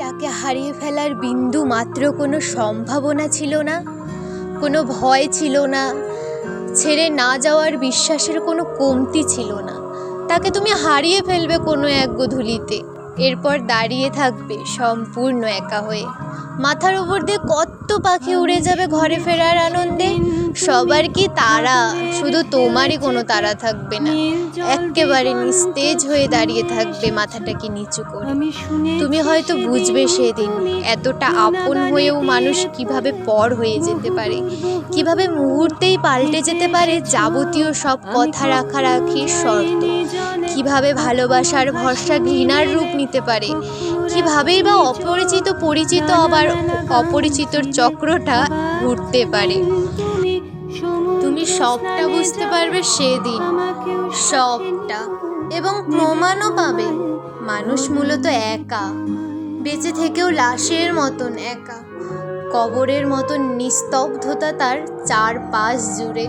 তাকে হারিয়ে ফেলার বিন্দু মাত্র কোনো সম্ভাবনা ছিল না, কোনো ভয় ছিল না, ছেড়ে না যাওয়ার বিশ্বাসের কোনো কমতি ছিল না। তাকে তুমি হারিয়ে ফেলবে কোনো এক গোধূলিতে, এরপর দাঁড়িয়ে থাকবে সম্পূর্ণ একা হয়ে। মাথার উপর দিয়ে কত পাখি উড়ে যাবে ঘরে ফেরার আনন্দে, সবার কি তারা, শুধু তোমারই কোনো তারা থাকবে না। একেবারে নিস্তেজ হয়ে দাঁড়িয়ে থাকবে মাথাটাকে নিচু করে। তুমি হয়তো বুঝবে সেদিন এতটা আপন হয়েও মানুষ কিভাবে পর হয়ে যেতে পারে, কিভাবে মুহূর্তেই পাল্টে যেতে পারে যাবতীয় সব কথা রাখারাখির শর্ত, কিভাবে ভালোবাসার ভরসা ঘৃণার রূপ নিতে পারে, কিভাবেই বা অপরিচিত পরিচিত আবার অপরিচিতর চক্রটা ঘুরতে পারে। তুমি সবটা বুঝতে পারবে সেদিন, সবটা, এবং প্রমাণও পাবে মানুষ মূলত একা, বেঁচে থেকেও লাশের মতন একা, কবরের মতন নিস্তব্ধতা তার চারপাশ জুড়ে।